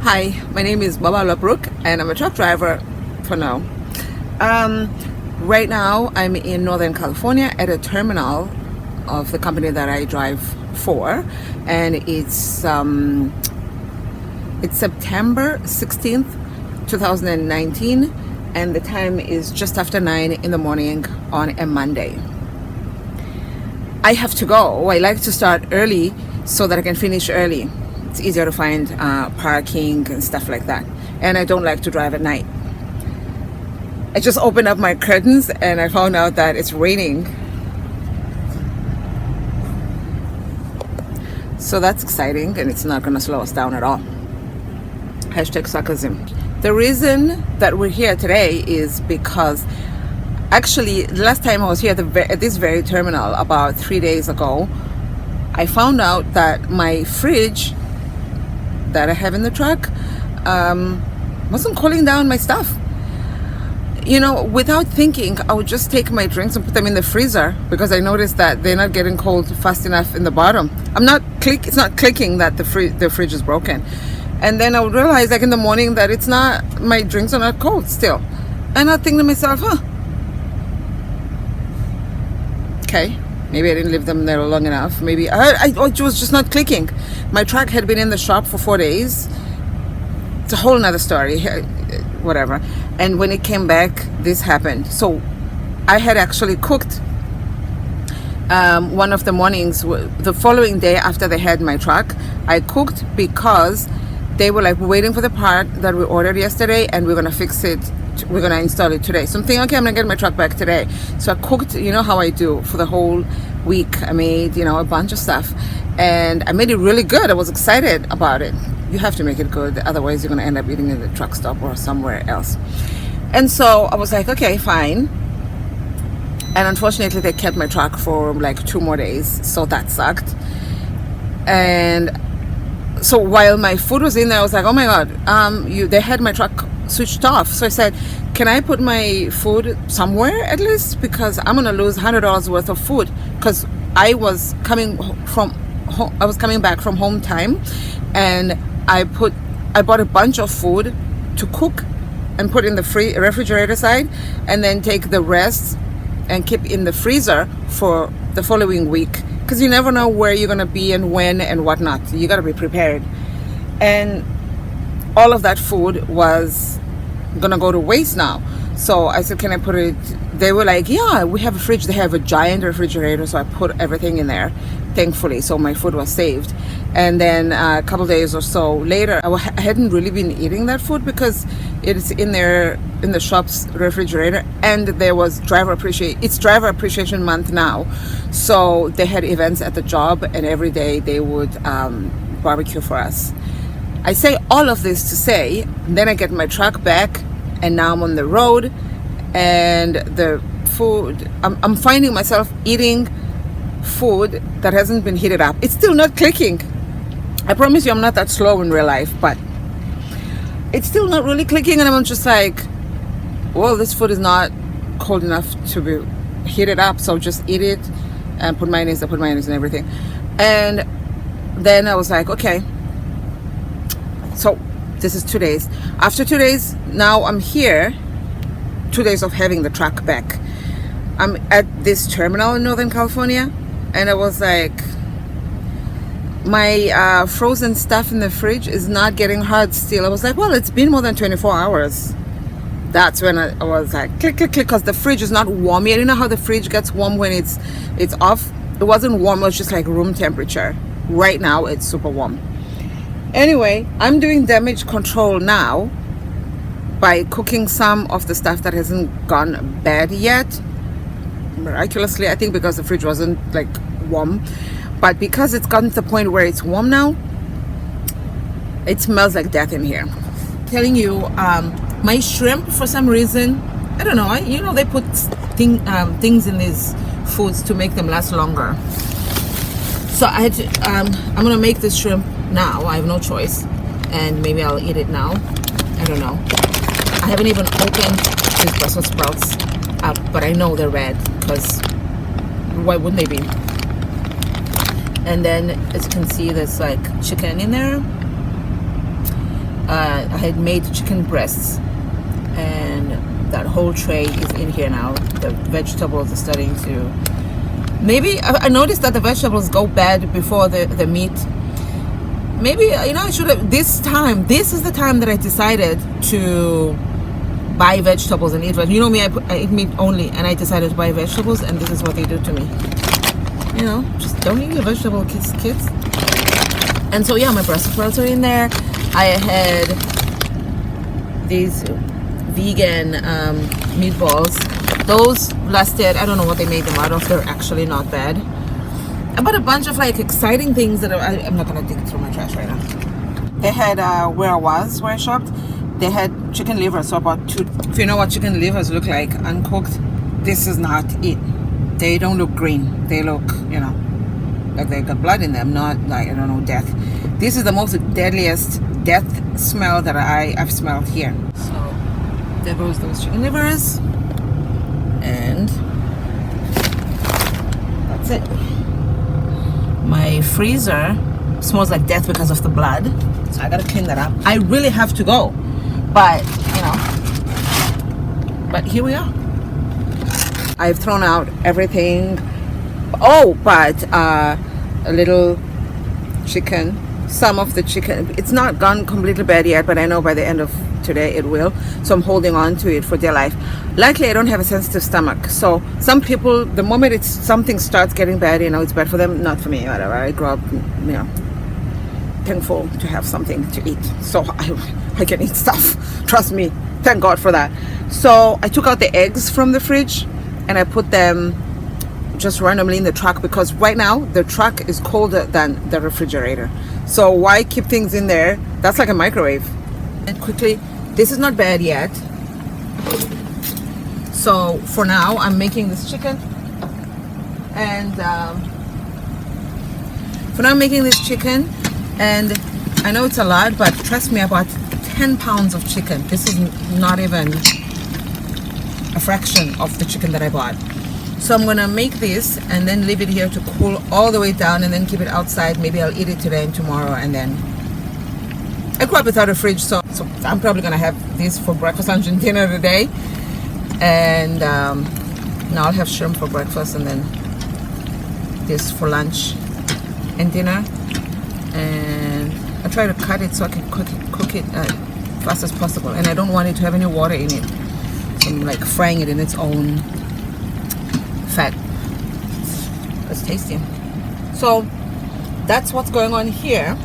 Hi, my name is Baba Labruk and I'm a truck driver for now. Right now I'm in Northern California at a terminal of the company that I drive for, and it's September 16th, 2019, and the time is just after 9 in the morning on a Monday. I have to go. I like to start early so that I can finish early. It's easier to find parking and stuff like that. And I don't like to drive at night. I just opened up my curtains and I found out that it's raining. So that's exciting, and it's not going to slow us down at all. Hashtag sarcasm. The reason that we're here today is because actually the last time I was here at this very terminal about 3 days ago, I found out that my fridge that I have in the truck wasn't cooling down my stuff. You know, without thinking, I would just take my drinks and put them in the freezer because I noticed that they're not getting cold fast enough in the bottom. It's not clicking that the fridge is broken. And then I would realize, like in the morning, that my drinks are not cold still. And I think to myself, okay, maybe I didn't leave them there long enough. Maybe it was just not clicking. My truck had been in the shop for 4 days. It's a whole nother story, whatever. And when it came back, this happened. So I had actually cooked one of the mornings, the following day after they had my truck. I cooked because they were like waiting for the part that we ordered yesterday, and we're going to fix it. We're going to install it today. So I'm thinking, okay, I'm going to get my truck back today. So I cooked, you know how I do, for the whole week. I made, a bunch of stuff. And I made it really good. I was excited about it. You have to make it good. Otherwise, you're going to end up eating it at the truck stop or somewhere else. And so I was like, okay, fine. And unfortunately, they kept my truck for like 2 more days. So that sucked. And so while my food was in there, I was like, oh my God, they had my truck switched off. So I said, can I put my food somewhere at least? Because I'm going to lose $100 worth of food. Because I was coming back from home time, and I bought a bunch of food to cook and put in the refrigerator side, and then take the rest and keep in the freezer for the following week. Because you never know where you're going to be and when and whatnot. You got to be prepared. And all of that food was going to go to waste now. So I said, can I put it? They were like, yeah, we have a fridge. They have a giant refrigerator. So I put everything in there, thankfully. So my food was saved. And then a couple days or so later, I hadn't really been eating that food because it's in the shop's refrigerator. And there was it's driver appreciation month now. So they had events at the job, and every day they would barbecue for us. I say all of this to say, then I get my truck back, and now I'm on the road, and the food, I'm finding myself eating food that hasn't been heated up. It's still not clicking. I promise you I'm not that slow in real life, but it's still not really clicking, and I'm just like, well, this food is not cold enough to be heated up, so just eat it and put mayonnaise and everything. And then I was like, okay, so this is 2 days. After 2 days, now I'm here. 2 days of having the truck back. I'm at this terminal in Northern California, and I was like, my frozen stuff in the fridge is not getting hard still. I was like, well, it's been more than 24 hours. That's when I was like, click, click, click, because the fridge is not warm yet. You know how the fridge gets warm when it's off? It wasn't warm. It was just like room temperature. Right now, it's super warm. Anyway, I'm doing damage control now by cooking some of the stuff that hasn't gone bad yet. Miraculously, I think, because the fridge wasn't like warm. But because it's gotten to the point where it's warm now, it smells like death in here. Telling you, my shrimp, for some reason, I don't know, they put things in these foods to make them last longer. So I had to, I'm gonna make this shrimp now. I have no choice, and maybe I'll eat it now. I don't know. I haven't even opened these Brussels sprouts up, but I know they're red, because why wouldn't they be? And then, as you can see, there's like chicken in there. I had made chicken breasts, and that whole tray is in here now. The vegetables are starting to, maybe I noticed that the vegetables go bad before the meat. Maybe, I should have, this is the time that I decided to buy vegetables and eat. You know me, I eat meat only, and I decided to buy vegetables, and this is what they do to me. Just don't eat your vegetable, kids. And so yeah, my Brussels sprouts are in there. I had these vegan meatballs. Those lasted, I don't know what they made them out of. They're actually not bad. I bought a bunch of exciting things that I'm not gonna dig through my trash right now. They had where I shopped, they had chicken liver, so I bought 2. If you know what chicken livers look like uncooked, this is not it. They don't look green. They look, like they got blood in them, not like, I don't know, death. This is the most deadliest death smell that I've smelled here. So there goes those chicken livers, and that's it. My freezer smells like death because of the blood, so I gotta clean that up. I really have to go, but but here we are. I've thrown out everything. But a little chicken, some of the chicken, it's not gone completely bad yet, but I know by the end of today it will, so I'm holding on to it for dear life. Luckily I don't have a sensitive stomach, so some people, the moment something starts getting bad, it's bad for them. Not for me. Whatever, I grew up thankful to have something to eat, so I can eat stuff. Trust me, thank God for that. So I took out the eggs from the fridge and I put them just randomly in the truck, because right now the truck is colder than the refrigerator, so why keep things in there? That's like a microwave. And quickly, this is not bad yet, so for now I'm making this chicken, and I know it's a lot, but trust me, I bought 10 pounds of chicken. This is not even a fraction of the chicken that I bought. So I'm gonna make this and then leave it here to cool all the way down, and then keep it outside. Maybe I'll eat it today and tomorrow, and then I grew up without a fridge, so I'm probably gonna have this for breakfast, lunch, and dinner today. And now I'll have shrimp for breakfast, and then this for lunch and dinner. And I try to cut it so I can cook it as fast as possible, and I don't want it to have any water in it. So I'm frying it in its own fat. It's tasty. So that's what's going on here.